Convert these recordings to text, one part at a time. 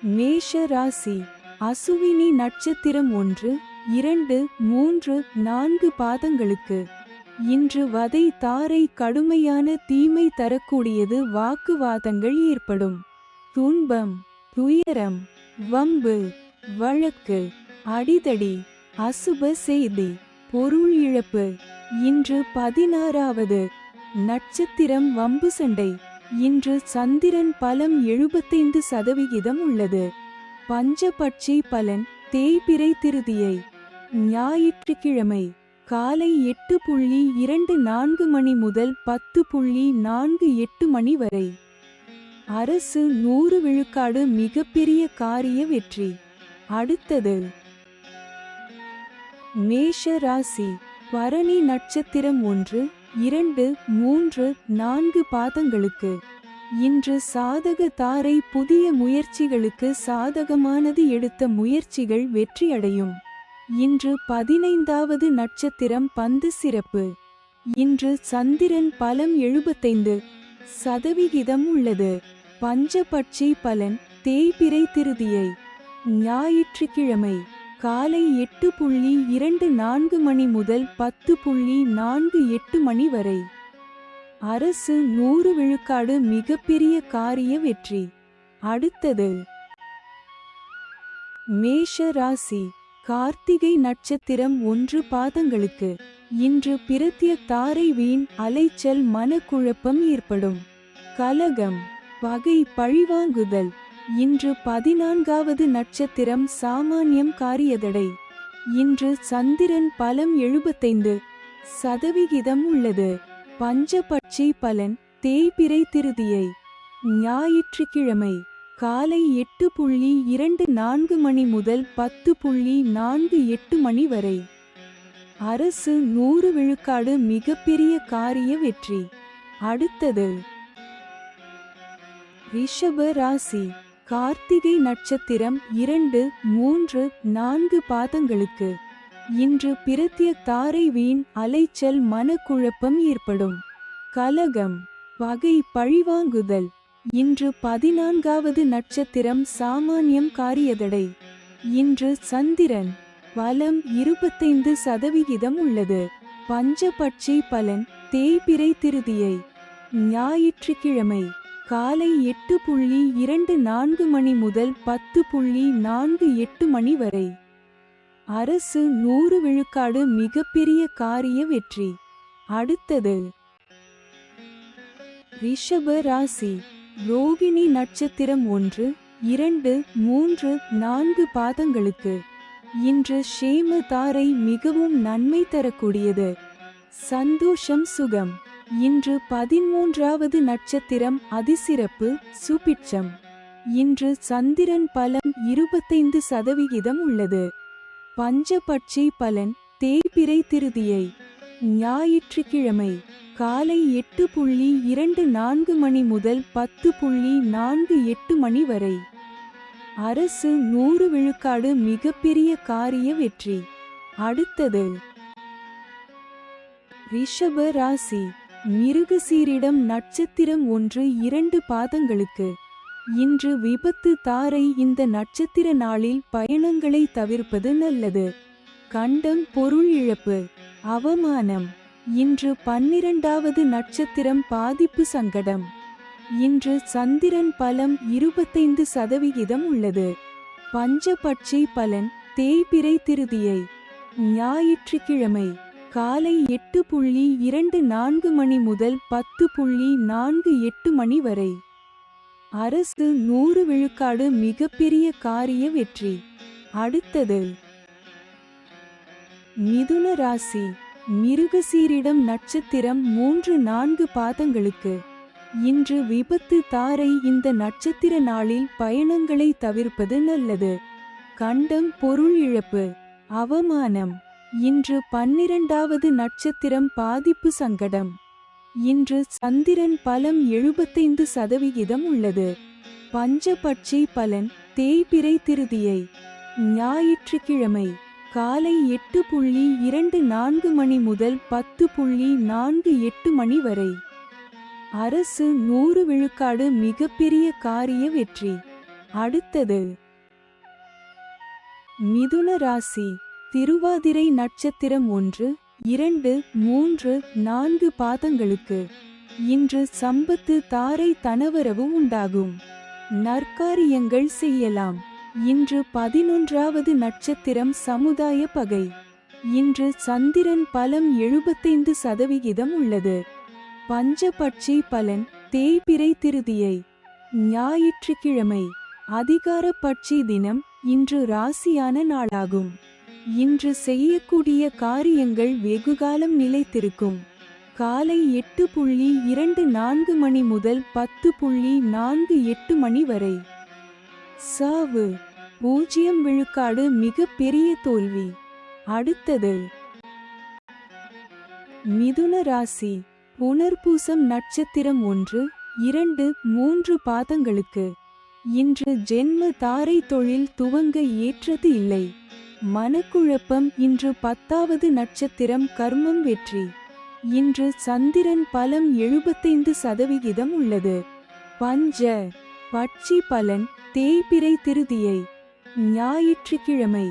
மேஷ ராசி. அசுவினி நட்சத்திரம் 1, 2, 3, 4 பாதங்களுக்கு. இன்று வதை தாரை கடுமையான தீமை தரக்கூடியது. வாக்குவாதங்கள் ஏற்படும். துன்பம், துயரம், வம்பு, வழக்கு, அடிதடி, அசுப செய்தி, பொருள் இழப்பு. இன்று 16வது நட்சத்திரம் வம்பு சண்டை. இன்று சந்திரன் பலம் 75% உள்ளது. பஞ்சபட்சி பலன் தேய்பிறை திருதியை. ஞாயிற்றுக்கிழமை காலை 8:24 மணி முதல் 10:48 மணி வரை. அரசு 100 விழுக்காடு மிகப்பெரிய காரிய வெற்றி. அடுத்தது மேஷ ராசி. பரணி நட்சத்திரம் 1, 2, 3, 4 பாதங்களுக்கு. இன்று சாதக தாரை புதிய முயற்சிகளுக்கு சாதகமானது. எடுத்த முயற்சிகள் வெற்றியடையும். இன்று 15வது நட்சத்திரம் பந்து சிறப்பு. இன்று சந்திரன் பலம் 75% உள்ளது. பஞ்சபட்சி பலன் தேய்பிறை திருதியை. ஞாயிற்றுக்கிழமை காலை 8:24 மணி முதல் 10:48 மணி வரை. அரசு 100 விழுக்காடு மிகப்பெரிய காரிய வெற்றி. அடுத்தது மேஷ ராசி. கார்த்திகை நட்சத்திரம் 1 பாதங்களுக்கு. இன்று பிரத்ய தாரை வீண் அலைச்சல் மனக்குழப்பம் ஏற்படும். கலகம், பகை, பழிவாங்குதல். இன்று 14வது நட்சத்திரம் சாமானியம் காரியதடை. இன்று சந்திரன் பலம் 75% உள்ளது. பஞ்சபட்சி பலன் தேய்பிறை திருதியை. ஞாயிற்றுக்கிழமை காலை 8:24 மணி முதல் 10:48 மணி வரை. அரசு 100 விழுக்காடு மிகப்பெரிய காரிய வெற்றி. அடுத்தது ரிஷப ராசி. கார்த்திகை நட்சத்திரம் 2, 3, 4 பாதங்களுக்கு. இன்று பிரத்ய தாரை வீண் அலைச்சல் மனக்குழப்பம் ஏற்படும். கலகம், பகை, பழிவாங்குதல். இன்று 14வது நட்சத்திரம் சாமானியம் காரியதடை. இன்று சந்திரன் பலம் 25% உள்ளது. பஞ்சபட்சி பலன் தேய்பிறை திருதியை. ஞாயிற்றுக்கிழமை காலை 8:24 மணி முதல் 10:48 மணி வரை. அரசு 100 விழுக்காடு மிகப்பெரிய காரிய வெற்றி. அடுத்தது ரிஷப ராசி. ரோகிணி நட்சத்திரம் 1, 2, 3, 4 பாதங்களுக்கு. இன்று ஷேம தாரை மிகவும் நன்மை தரக்கூடியது. சந்தோஷம், சுகம். இன்று 13வது நட்சத்திரம் அதிசிறப்பு சுபிட்சம். இன்று சந்திரன் பலம் 25% உள்ளது. பஞ்சபட்சி பலன் தேய்பிறை திருதியை. ஞாயிற்றுக்கிழமை காலை 8:24 மணி முதல் 10:48 மணி வரை. அரசு 100 விழுக்காடு மிகப்பெரிய காரிய வெற்றி. அடுத்தது ரிஷப ராசி. மிருகசீரிடம் நட்சத்திரம் 1, 2 பாதங்களுக்கு. இன்று விபத்து தாரை. இந்த நட்சத்திர நாளில் பயணங்களை தவிர்ப்பது நல்லது. கண்டம், பொருள் இழப்பு, அவமானம். இன்று 12வது நட்சத்திரம் பாதிப்பு சங்கடம். இன்று சந்திரன் பலம் 25% உள்ளது. பஞ்சபட்சி பலன் தேய்பிறை திருதியை. ஞாயிற்றுக்கிழமை காலை 8:24 மணி முதல் 10:48 மணி வரை. அரசு 100 விழுக்காடு மிகப்பெரிய காரிய வெற்றி. அடுத்தது மிதுன ராசி. மிருகசீரிடம் நட்சத்திரம் 3, 4 பாதங்களுக்கு. இன்று விபத்து தாரை. இந்த நட்சத்திர நாளில் பயணங்களை தவிர்ப்பது நல்லது. கண்டம், பொருள் இழப்பு, அவமானம். இன்று 12வது நட்சத்திரம் பாதிப்பு சங்கடம். இன்று சந்திரன் பலம் 75% உள்ளது. பஞ்சபட்சி பலன் தேய்பிறை திருதியை. ஞாயிற்றுக்கிழமை காலை 8:24 மணி முதல் 10:48 மணி வரை. அரசு 100 விழுக்காடு மிகப்பெரிய காரிய வெற்றி. அடுத்தது மிதுன ராசி. திருவாதிரை நட்சத்திரம் 1, 2, 3, 4 பாதங்களுக்கு இன்று சம்பத்து தாரை தனவரவு உண்டாகும். நற்காரியங்கள் செய்யலாம். இன்று 11வது நட்சத்திரம் சமுதாய பகை. இன்று சந்திரன் பலம் 75% உள்ளது. பஞ்சபட்சி பலன் தேய்பிறை திருதியை ஞாயிற்றுக்கிழமை அதிகார பட்சி தினம். இன்று ராசியான நாளாகும். இன்று செய்யக்கூடிய காரியங்கள் வெகுகாலம் நிலைத்திருக்கும். காலை 8:24 மணி முதல் 10:48 மணி வரை. சாவு 0 விழுக்காடு மிக பெரிய தோல்வி. அடுத்தது மிதுன ராசி. புனர்பூசம் நட்சத்திரம் 1, 2, 3 பாதங்களுக்கு இன்று ஜென்ம தாரை தொழில் துவங்க ஏற்றது இல்லை. மனக்குழப்பம். இன்று 10வது நட்சத்திரம் கர்மம் வெற்றி. இன்று சந்திரன் பலம் 75% உள்ளது. பஞ்ச பட்சி பலன் தேய்பிறை திருதியை ஞாயிற்றுக்கிழமை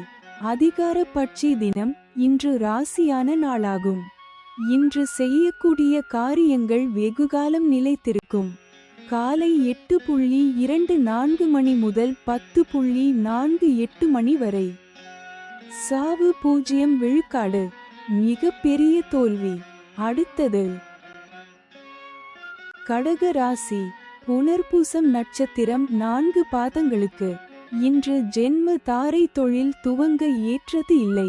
அதிகார பட்சி தினம். இன்று ராசியான நாளாகும். இன்று செய்யக்கூடிய காரியங்கள் வெகுகாலம் நிலைத்திருக்கும். காலை 8:24 மணி முதல் 10:48 மணி வரை. சாவு 0 விழுக்காடு மிக பெரிய தோல்வி. அடுத்தது கடக ராசி. புனர்பூசம் நட்சத்திரம் 4 பாதங்களுக்கு இன்று ஜென்ம தாரை தொழில் துவங்க ஏற்றது இல்லை.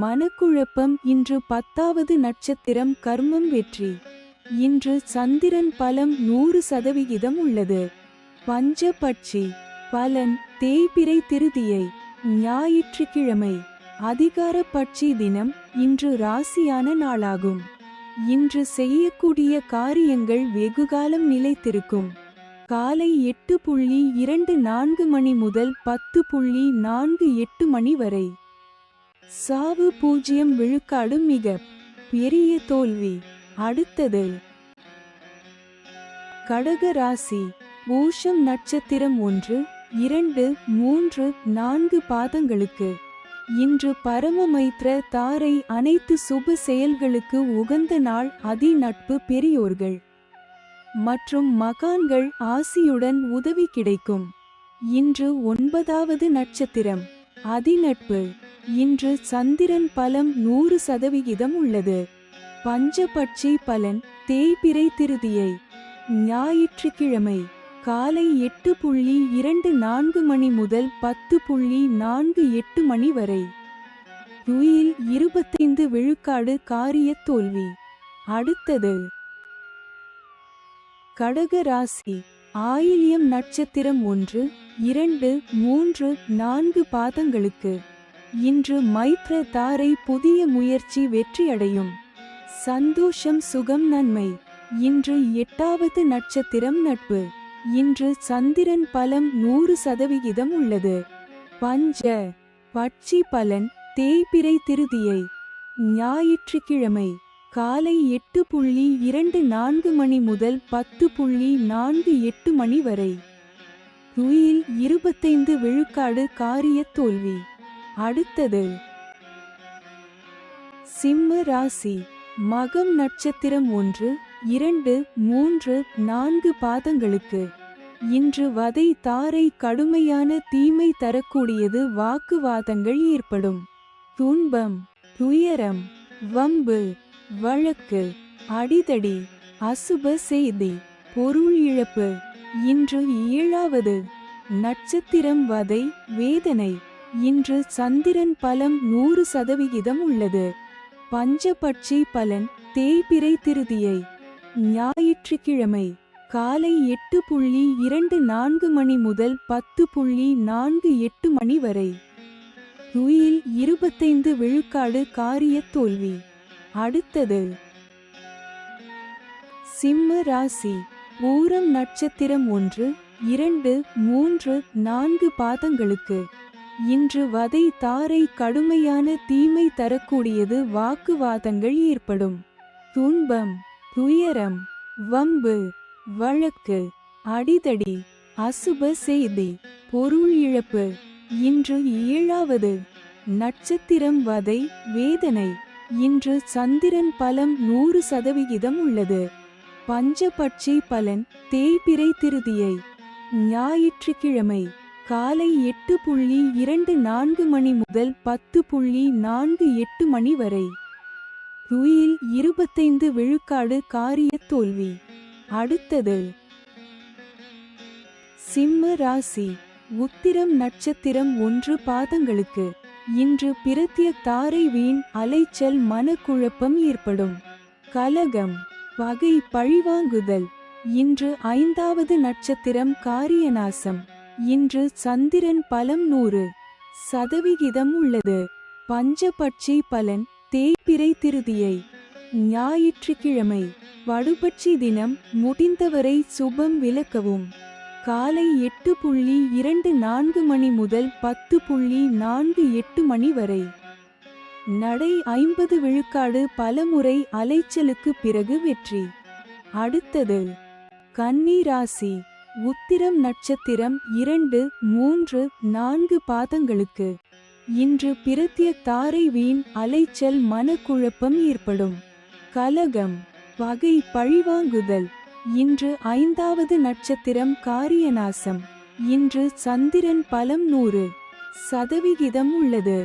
மனக்குழப்பம். இன்று 10வது நட்சத்திரம் கர்மம் வெற்றி. இன்று சந்திரன் பலம் 100% உள்ளது. பஞ்சபட்சி பலன் தேய்பிறை திருதியை ஞாயிற்றுக்கிழமை அதிகார பட்சி தினம். இன்று ராசியான நாளாகும். இன்று செய்யக்கூடிய காரியங்கள் வெகுகாலம் நிலைத்திருக்கும். காலை 8:24 மணி முதல் 10:48 மணி வரை. சாவு 0 விழுக்காடு மிக பெரிய தோல்வி. அடுத்தது கடக ராசி. பூஷம் நட்சத்திரம் 1, 2, 3, 4 பாதங்களுக்கு இன்று பரமமைத்ர தாரை அனைத்து சுப செயல்களுக்கு உகந்த நாள். அதி நட்பு பெரியோர்கள் மற்றும் மகான்கள் ஆசியுடன் உதவி கிடைக்கும். இன்று 9வது நட்சத்திரம் அதிநட்பு. இன்று சந்திரன் பலம் 100% உள்ளது. பஞ்சபட்சி பலன் தேய்பிறை திருதியை ஞாயிற்றுக்கிழமை காலை 8:24 மணி முதல் 10:48 மணி வரை. துயில் 25 விழுக்காடு காரிய தோல்வி. அடுத்தது கடக ராசி. ஆயில்யம் நட்சத்திரம் 1, 2, 3, 4 பாதங்களுக்கு இன்று மைத்ர தாரை புதிய முயற்சி வெற்றியடையும். சந்தோஷம் சுகம் நன்மை. இன்று 8வது நட்சத்திரம் நட்பு. இன்று சந்திரன் பலம் 100% உள்ளது. பஞ்ச பட்சி பலன் தேய்பிறை திருதியை ஞாயிற்றுக்கிழமை காலை 8:24 மணி முதல் 10:48 மணி வரை. துயில் 25 விழுக்காடு காரிய தோல்வி. அடுத்தது சிம்ம ராசி. மகம் நட்சத்திரம் 1, 2, 3, 4 பாதங்களுக்கு இன்று வதை தாரை கடுமையான தீமை தரக்கூடியது. வாக்குவாதங்கள் ஏற்படும். துன்பம் துயரம் வம்பு வழக்கு அடிதடி அசுப செய்தி பொருள் இழப்பு. இன்று 7வது நட்சத்திரம் வதை வேதனை. இன்று சந்திரன் பலம் 100% உள்ளது. பஞ்சபட்சி பலன் தேய்பிறை திருதியை ஞாயிற்றுக்கிழமை காலை 8:24 மணி முதல் 10:48 மணி வரை. துயில் 25 விழுக்காடு காரிய தோல்வி. அடுத்தது சிம்ம ராசி. பூரம் நட்சத்திரம் 1, 2, 3, 4 பாதங்களுக்கு இன்று வதை தாரை கடுமையான தீமை தரக்கூடியது. வாக்குவாதங்கள் ஏற்படும். துன்பம் துயரம் வம்பு வழக்கு அடிதடி அசுப செய்தி. பொருள் இழப்பு. இன்று 7வது நட்சத்திரம் வதை வேதனை. இன்று சந்திரன் பலம் 100% உள்ளது. பஞ்சபட்சி பலன் தேய்பிறை திருதியை. ஞாயிற்றுக்கிழமை காலை 8:24 மணி முதல் 10:48 மணி வரை. துயில் 25 விழுக்காடு காரிய தோல்வி. அடுத்தது சிம்ம ராசி. உத்திரம் நட்சத்திரம் 1 பாதங்களுக்கு. இன்று பிரத்ய தாரை வீண் அலைச்சல் மனக்குழப்பம் ஏற்படும். கலகம் வகை பழிவாங்குதல். இன்று 5வது நட்சத்திரம் காரியநாசம். இன்று சந்திரன் பலம் 100% உள்ளது. பஞ்சபட்சி பலன் தேய்பிறை திருதியை. ஞாயிற்றுக்கிழமை வடுபட்சி தினம். முடிந்தவரை சுபம் விலக்கவும். காலை 8:24 மணி முதல் 10:48 மணி வரை. நடை 50 விழுக்காடு பலமுறை அலைச்சலுக்கு பிறகு வெற்றி. அடுத்தது கன்னி ராசி. உத்திரம் நட்சத்திரம் 2, 3, 4 பாதங்களுக்கு. இன்று பிரத்ய தாரை வீண் அலைச்சல் மனக்குழப்பம் ஏற்படும். கலகம் வகை பழிவாங்குதல். இன்று 5வது நட்சத்திரம் காரியநாசம். இன்று சந்திரன் பலம் 100% உள்ளது.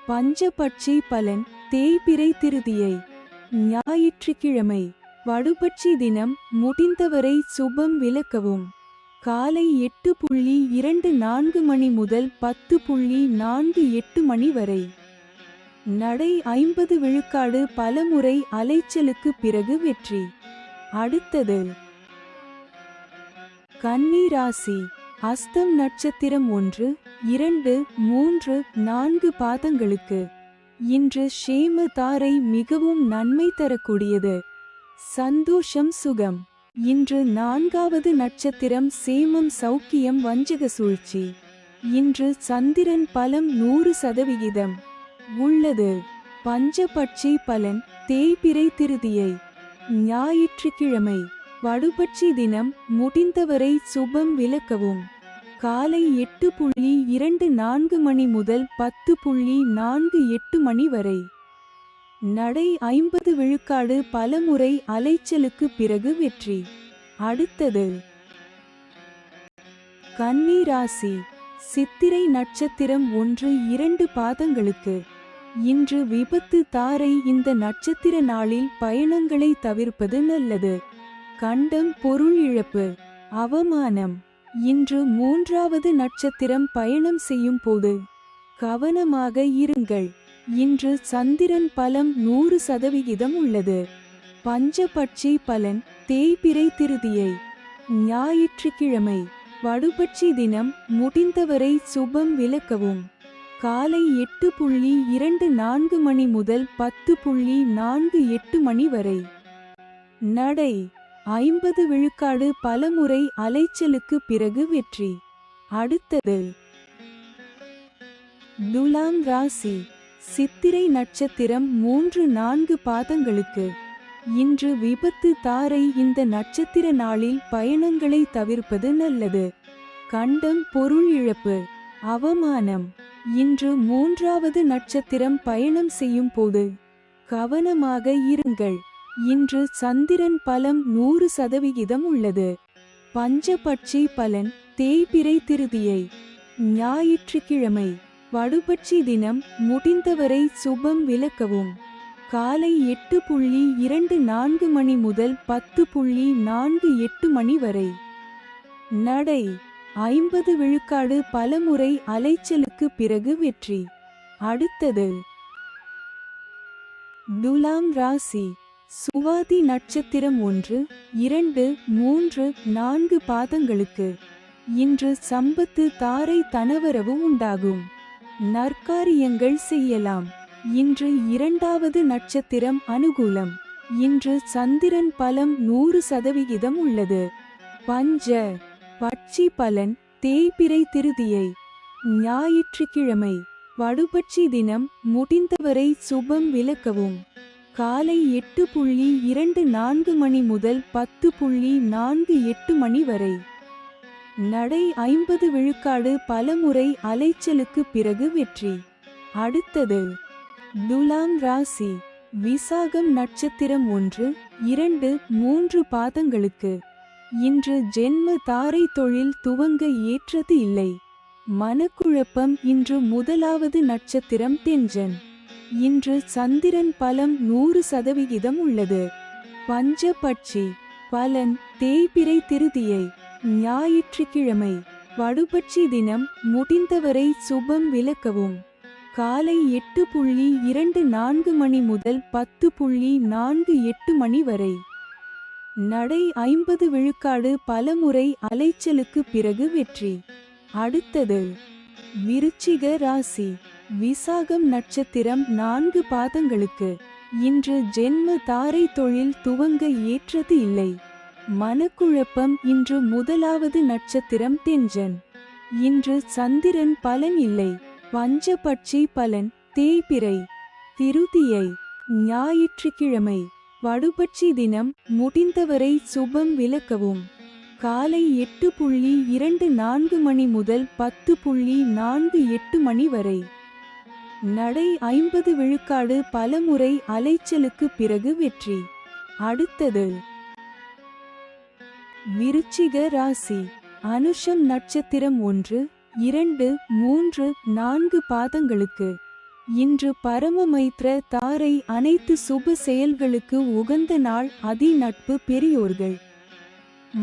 பஞ்சபட்சி பலன் தேய்பிறை திருதியை. ஞாயிற்றுக்கிழமை வடுபட்சி தினம். முடிந்தவரை சுபம் விலக்கவும். காலை 8:24 மணி முதல் 10:48 மணி வரை. நடை 50 விழுக்காடு பலமுறை அலைச்சலுக்கு பிறகு வெற்றி. அடுத்தது கன்னி ராசி. அஸ்தம் நட்சத்திரம் 1, 2, 3, 4 பாதங்களுக்கு. இன்று ஷேம தாரை மிகவும் நன்மை தரக்கூடியது. சந்தோஷம் சுகம். இன்று 4வது நட்சத்திரம் சேமம் சௌக்கியம் வஞ்சக சூழ்ச்சி. இன்று சந்திரன் பலம் 100% உள்ளது. பஞ்சபட்சி பலன் தேய்பிறை திருதியை. ஞாயிற்றுக்கிழமை வடுபட்சி தினம். முடிந்தவரை சுபம் விலக்கவும். காலை 8:24 மணி முதல் 10:48 மணி வரை. நடை 50 விழுக்காடு பலமுறை அலைச்சலுக்கு பிறகு வெற்றி. அடுத்தது கன்னி ராசி. சித்திரை நட்சத்திரம் 1, 2 பாதங்களுக்கு. இன்று விபத்து தாரை. இந்த நட்சத்திர நாளில் பயணங்களை தவிர்ப்பது நல்லது. கண்டம் பொருள் இழப்பு அவமானம். இன்று 3வது நட்சத்திரம் பயணம் செய்யும் போது கவனமாக இருங்கள். இன்று சந்திரன் பலம் 100% உள்ளது. பஞ்சபட்சி பலன் தேய்பிறை திருதியை. ஞாயிற்றுக்கிழமை வடுபட்சி தினம். முடிந்தவரை சுபம் விலக்கவும். காலை 8:24 மணி முதல் 10:48 மணி வரை. நடை 50 விழுக்காடு பலமுறை அலைச்சலுக்கு பிறகு வெற்றி. அடுத்தது துலாம் ராசி. சித்திரை நட்சத்திரம் 3, 4 பாதங்களுக்கு. இன்று விபத்து தாரை. இந்த நட்சத்திர நாளில் பயணங்களை தவிர்ப்பது நல்லது. கண்டம் பொருள் இழப்பு அவமானம். இன்று 3வது நட்சத்திரம் பயணம் செய்யும் போது கவனமாக இருங்கள். இன்று சந்திரன் பலம் 100% உள்ளது. பஞ்சபட்சி பலன் தேய்பிறை திருதியை. ஞாயிற்றுக்கிழமை வடுபட்சி தினம். முடிந்தவரை சுபம் விலக்கவும். காலை 8:24 மணி முதல் 10:48 மணி வரை. நடை 50 விழுக்காடு பலமுறை அலைச்சலுக்கு பிறகு வெற்றி. அடுத்தது துலாம் ராசி. சுவாதி நட்சத்திரம் 1, 2, 3, 4 பாதங்களுக்கு. இன்று சம்பத்து தாரை தனவரவு உண்டாகும். நற்காரியங்கள் செய்யலாம். இன்று 2வது நட்சத்திரம் அனுகூலம். இன்று சந்திரன் பலம் 100% உள்ளது. பஞ்ச பட்சி பலன் தேய்பிறை திருதியை. ஞாயிற்றுக்கிழமை வடுபட்சி தினம். முடிந்தவரை சுபம் விலக்கவும். காலை 8:24 மணி முதல் 10:48 மணி வரை. நடை 50 விழுக்காடு பலமுறை அலைச்சலுக்கு பிறகு வெற்றி. அடுத்தது துலாம் ராசி. விசாகம் நட்சத்திரம் 1, 2, 3 பாதங்களுக்கு. இன்று ஜென்ம தாரை தொழில் துவங்க ஏற்றது இல்லை. மனக்குழப்பம். இன்று முதலாவது நட்சத்திரம் தெஞ்சன். இன்று சந்திரன் பலம் 100% உள்ளது. பஞ்சபட்சி. பலன் தேய்பிறை திருதியை ஞாயிற்றுக்கிழமை. படுபட்சி தினம். முடிந்தவரை சுபம் விலக்கவும். காலை 8:24 மணி முதல் 10:48 மணி வரை. நடை 50 விழுக்காடு பலமுறை அலைச்சலுக்கு பிறகு வெற்றி. அடுத்தது விருச்சிக ராசி. விசாகம் நட்சத்திரம் 4 பாதங்களுக்கு. இன்று ஜென்ம தாரை தொழில் துவங்க ஏற்றது இல்லை. மனக்குழப்பம். இன்று முதலாவது நட்சத்திரம் தெஞ்சன். இன்று சந்திரன் பலன் இல்லை. பஞ்சபட்சி பலன் தேய்பிறை திருதியை ஞாயிற்றுக்கிழமை. படுபட்சி தினம். முடிந்தவரை சுபம் விலக்கவும். காலை 8:24 மணி முதல் 10:48 மணி வரை. நடை 50 விழுக்காடு பலமுறை அலைச்சலுக்கு பிறகு வெற்றி. அடுத்தது விருச்சிக ராசி. அனுஷம் நட்சத்திரம் 1, 2, 3, 4 பாதங்களுக்கு. இன்று பரமமைத்ர தாரை அனைத்து சுப செயல்களுக்கு உகந்த நாள். அதி நட்பு பெரியோர்கள்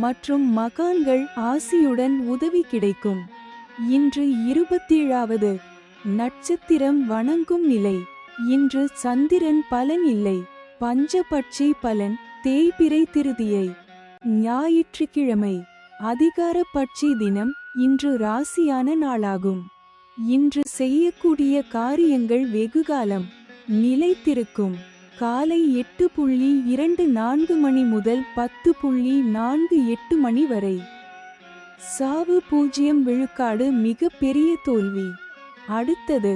மற்றும் மகான்கள் ஆசியுடன் உதவி கிடைக்கும். இன்று 27வது நட்சத்திரம் வணங்கும் நிலை. இன்று சந்திரன் பலன் இல்லை. பஞ்சபட்சி பலன் தேய்பிறை திருதியை ஞாயிற்றுக்கிழமை. அதிகார பட்சி தினம். இன்று ராசியான நாளாகும். இன்று செய்யக்கூடிய காரியங்கள் வெகுகாலம் நிலைத்திருக்கும். காலை 8:24 மணி முதல் 10:48 மணி வரை. சாவு 0 விழுக்காடு மிக பெரிய தோல்வி. அடுத்தது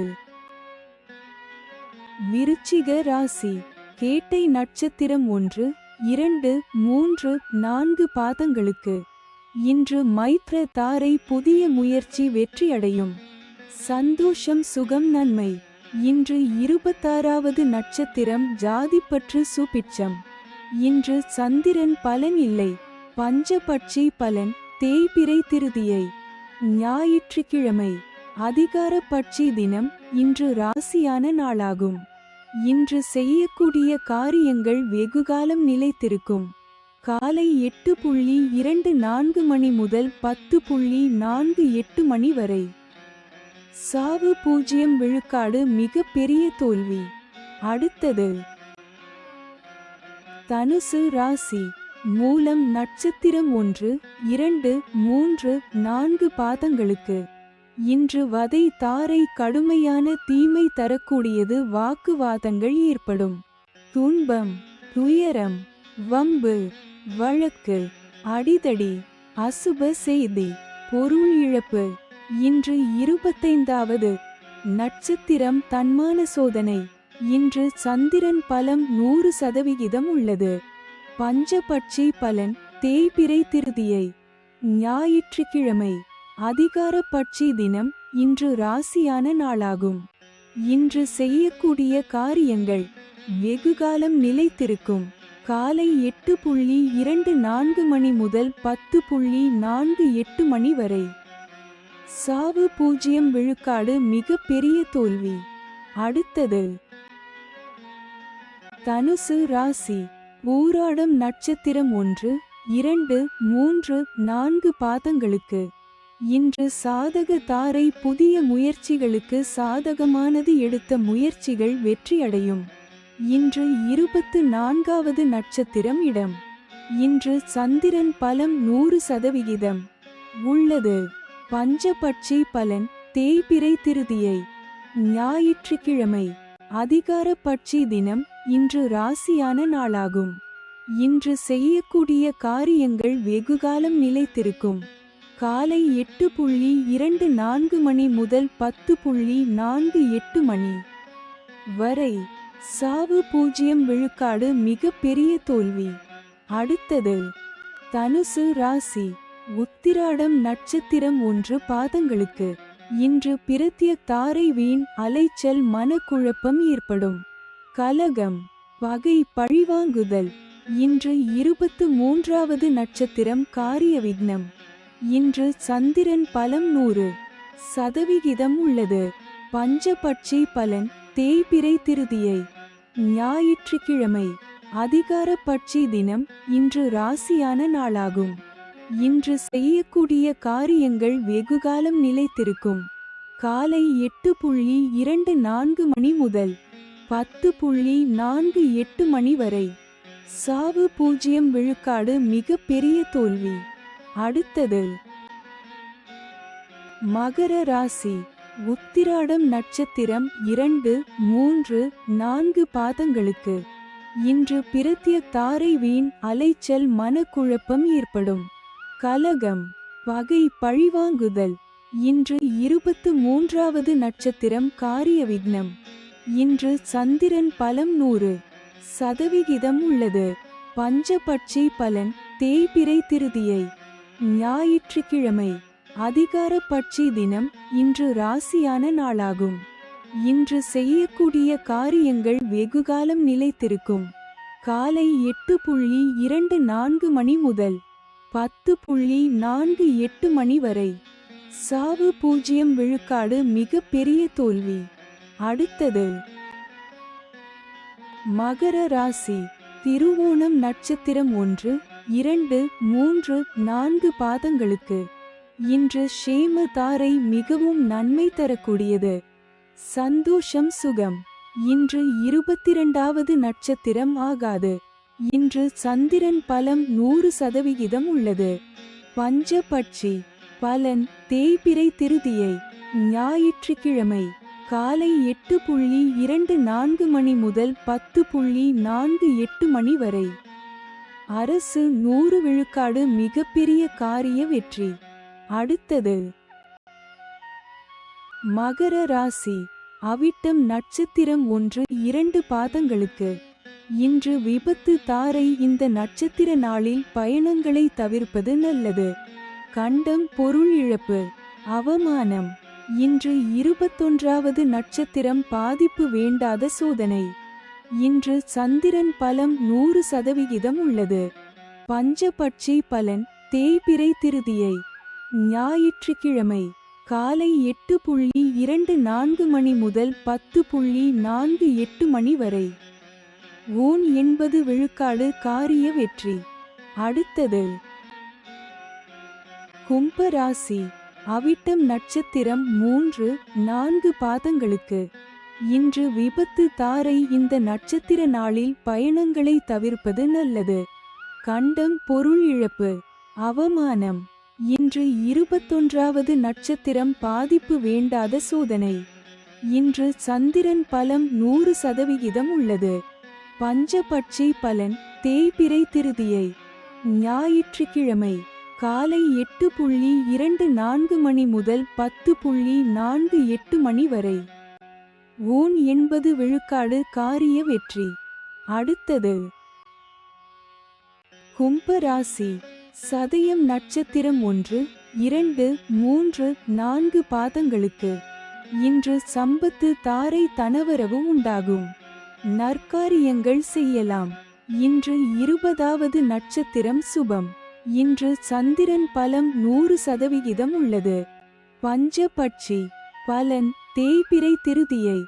விருச்சிக ராசி. கேட்டை நட்சத்திரம் 1, 2, 3, 4 பாதங்களுக்கு. இன்று மைத்ர தாரை புதிய முயற்சி வெற்றியடையும். சந்தோஷம் சுகம் நன்மை. இன்று 26வது நட்சத்திரம் ஜாதிப்பற்று சுபிட்சம். இன்று சந்திரன் பலன் இல்லை. பஞ்சபட்சி பலன் தேய்பிறை திருதியை ஞாயிற்றுக்கிழமை. அதிகார பட்சி தினம். இன்று ராசியான நாளாகும். இன்று செய்யக்கூடிய காரியங்கள் வெகுகாலம் நிலைத்திருக்கும். காலை 8:24 மணி முதல் 10:48 மணி வரை. சாவு 0 விழுக்காடு மிக பெரிய தோல்வி. அடுத்தது தனுசு ராசி. மூலம் நட்சத்திரம் 1, 2, 3, 4 பாதங்களுக்கு. இன்று வதை தாரை கடுமையான தீமை தரக்கூடியது. வாக்குவாதங்கள் ஏற்படும். துன்பம் துயரம் வம்பு வழக்கு அடிதடி அசுப செய்தி பொருள் இழப்பு. இன்று 25வது நட்சத்திரம் தன்மான சோதனை. இன்று சந்திரன் பலம் 100% உள்ளது. பஞ்சபட்சி பலன் தேய்பிறை திருதியை ஞாயிற்றுக்கிழமை. அதிகார பட்சி தினம். இன்று ராசியான நாளாகும். இன்று செய்யக்கூடிய காரியங்கள் வெகுகாலம் நிலைத்திருக்கும். காலை 8:24 மணி முதல் 10:48 மணி வரை. சாவு 0 விழுக்காடு மிக பெரிய தோல்வி. அடுத்தது தனுசு ராசி. ஊராடம் நட்சத்திரம் 1, 2, 3, 4 பாதங்களுக்கு. இன்று சாதக தாரை புதிய முயற்சிகளுக்கு சாதகமானது. எடுத்த முயற்சிகள் வெற்றியடையும். இன்று 24வது நட்சத்திரம் இடம். இன்று சந்திரன் பலம் 100% உள்ளது. பஞ்சபட்சி பலன் தேய்பிறை திருதியை ஞாயிற்றுக்கிழமை. அதிகார பட்சி தினம். இன்று ராசியான நாளாகும். இன்று செய்யக்கூடிய காரியங்கள் வெகுகாலம் நிலைத்திருக்கும். காலை 8:24 மணி முதல் 10:48 மணி வரை. சாவு 0 விழுக்காடு மிக பெரிய தோல்வி. அடுத்தது தனுசு ராசி. உத்திராடம் நட்சத்திரம் 1 பாதங்களுக்கு. இன்று பிரத்ய தாரை வீண் அலைச்சல் மனக்குழப்பம் ஏற்படும். கலகம் பகை பழிவாங்குதல். இன்று 23வது நட்சத்திரம் காரிய விக்னம். இன்று சந்திரன் பலம் 100% உள்ளது. பஞ்சபட்சி பலன் தேய்பிறை திருதியை. ஞாயிற்றுக்கிழமை அதிகார பட்சி தினம். இன்று ராசியான நாளாகும். இன்று செய்யக்கூடிய காரியங்கள் வெகுகாலம் நிலைத்திருக்கும். காலை 8:24 மணி முதல் 10:48 மணி வரை. சாவு 0 விழுக்காடு மிக பெரிய தோல்வி. அடுத்தது மகர ராசி. உத்திராடம் நட்சத்திரம் 2, 3, 4 பாதங்களுக்கு. இன்று பிரத்ய தாரை வீண் அலைச்சல் மனக்குழப்பம் ஏற்படும். கலகம் பகை பழிவாங்குதல். இன்று 23வது நட்சத்திரம் காரிய விக்னம். இன்று சந்திரன் பலம் 100% உள்ளது. பஞ்சபட்சி பலன் தேய்பிறை திருதியை. ஞாயிற்றுக்கிழமை அதிகார பட்சி தினம். இன்று ராசியான நாளாகும். இன்று செய்யக்கூடிய காரியங்கள் வெகுகாலம் நிலைத்திருக்கும். காலை 8:24 மணி முதல் 10:48 மணி வரை. சாவு 0 விழுக்காடு மிக பெரிய தோல்வி. அடுத்தது மகர ராசி. திருவோணம் நட்சத்திரம் 1, 2, 3, 4 பாதங்களுக்கு. இன்று ஷேம தாரை மிகவும் நன்மை தரக்கூடியது. சந்தோஷம் சுகம். இன்று 22வது நட்சத்திரம் ஆகாது. இன்று சந்திரன் பலம் 100% உள்ளது. பஞ்சபட்சி பலன் தேய்பிறை திருதியை. ஞாயிற்றுக்கிழமை காலை 8:24 மணி முதல் 10:48 மணி வரை. அரசு 100 விழுக்காடு மிகப்பெரிய காரிய வெற்றி. அடுத்தது மகர ராசி. அவிட்டம் நட்சத்திரம் 1, 2 பாதங்களுக்கு. இன்று விபத்து தாரை. இந்த நட்சத்திர நாளில் பயணங்களை தவிர்ப்பது நல்லது. கண்டம் பொருள் இழப்பு அவமானம். இன்று 21வது நட்சத்திரம் பாதிப்பு வேண்டாத சோதனை. இன்று சந்திரன் பலம் 100% உள்ளது. பஞ்சபட்சி பலன் தேய்பிறை திருதியை. ஞாயிற்றுக்கிழமை காலை 8:24 மணி முதல் 10:48 மணி வரை. 80 விழுக்காடு காரிய வெற்றி. அடுத்தது கும்பராசி. அவிட்டம் நட்சத்திரம் 3, 4 பாதங்களுக்கு. இன்று விபத்து தாரை. இந்த நட்சத்திர நாளில் பயணங்களை தவிர்ப்பது நல்லது. கண்டம் பொருள் இழப்பு அவமானம். இன்று 21வது நட்சத்திரம் பாதிப்பு வேண்டாத சோதனை. இன்று சந்திரன் பலம் 100% உள்ளது. பஞ்சபட்சி பலன் தேய்பிறை திருதியை. ஞாயிற்றுக்கிழமை காலை 8:24 மணி முதல் 10:48 மணி வரை. 80 விழுக்காடு காரிய வெற்றி. அடுத்தது கும்பராசி. சதயம் நட்சத்திரம் 1, 2, 3, 4 பாதங்களுக்கு. இன்று சம்பத்து தாரை தனவரவு உண்டாகும். நற்காரியங்கள் செய்யலாம். இன்று 20வது நட்சத்திரம் சுபம். இன்று சந்திரன் பலம் 100% உள்ளது. பஞ்சபட்சி பலன் தேய்பிறை திருதியை.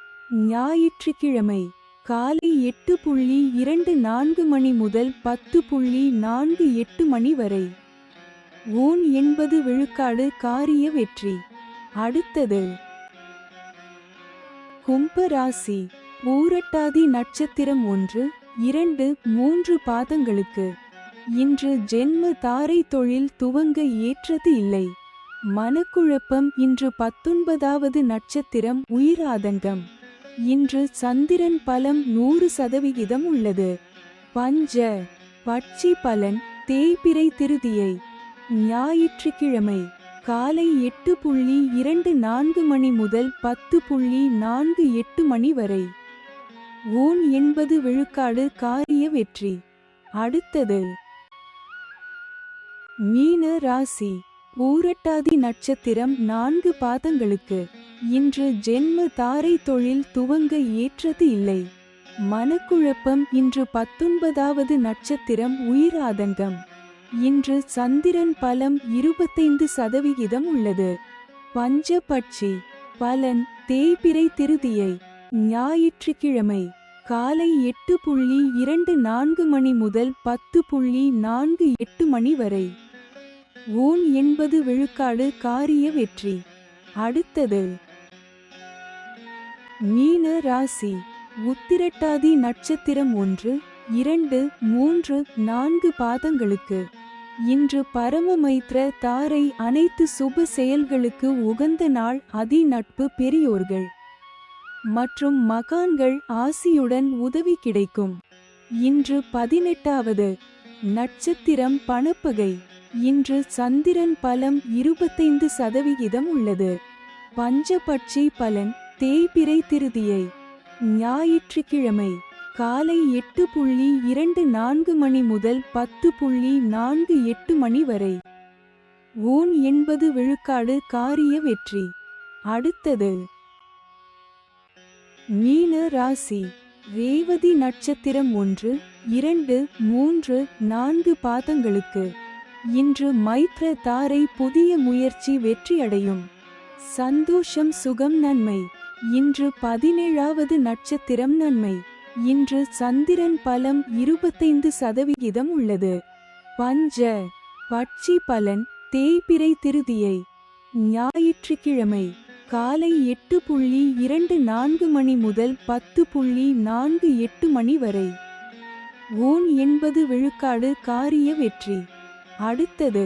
ஞாயிற்றுக்கிழமை காலை 8:24 மணி முதல் 10:48 மணி வரை. 80 விழுக்காடு காரிய வெற்றி. அடுத்தது கும்பராசி. பூரட்டாதி நட்சத்திரம் 1, 2, 3 பாதங்களுக்கு. இன்று ஜென்ம தாரை. தொழில் துவங்க ஏற்றது இல்லை. மனக்குழப்பம். இன்று 19வது நட்சத்திரம் உயிராதங்கம். இன்று சந்திரன் பலம் 100% உள்ளது. பஞ்ச பட்சி பலன் தேய்பிறை திருதியை. ஞாயிற்றுக்கிழமை காலை 8:24 மணி முதல் 10:48 மணி வரை. 80 விழுக்காடு காரிய வெற்றி. அடுத்தது மீன ராசி. பூரட்டாதி நட்சத்திரம் 4 பாதங்களுக்கு. இன்று ஜென்ம தாரை தொழில் துவங்க ஏற்றது இல்லை. மனக்குழப்பம். இன்று 19வது நட்சத்திரம் உயிர் ஆதங்கம். இன்று சந்திரன் பலம் 25% உள்ளது. பஞ்சபட்சி. பலன் தேய்பிறை திருதியை ஞாயிற்றுக்கிழமை காலை 8:24 மணி முதல் 10:48 மணி வரை. ஊன் 80 விழுக்காடு காரிய வெற்றி. அடுத்தது மீன ராசி. உத்திரட்டாதி நட்சத்திரம் 1, 2, 3, 4 பாதங்களுக்கு. இன்று பரமமைத்ர தாரை அனைத்து சுப செயல்களுக்கு உகந்த நாள். அதி நட்பு பெரியோர்கள் மற்றும் மகான்கள் ஆசியுடன் உதவி கிடைக்கும். இன்று 18வது நட்சத்திரம் பணப்பகை. இன்று சந்திரன் பலம் 25% உள்ளது. பஞ்சபட்சி பலன் தேய்பிறை திருதியை ஞாயிற்றுக்கிழமை காலை 8:24 மணி முதல் 10:48 மணி வரை. ஊன் 80 விழுக்காடு காரிய வெற்றி. அடுத்தது மீன ராசி. ரேவதி நட்சத்திரம் 1, 2, 3, 4 பாதங்களுக்கு. இன்று மைத்ர தாரை புதிய முயற்சி வெற்றியடையும். சந்தோஷம் சுகம் நன்மை. இன்று 17வது நட்சத்திரம் நன்மை. இன்று சந்திரன் பலம் 25% உள்ளது. பஞ்ச பட்சி பலன் தேய்பிறை திருதியை ஞாயிற்றுக்கிழமை காலை 8:24 மணி முதல் 10:48 மணி வரை. ஊன் 80 விழுக்காடு காரிய வெற்றி. அடுத்தது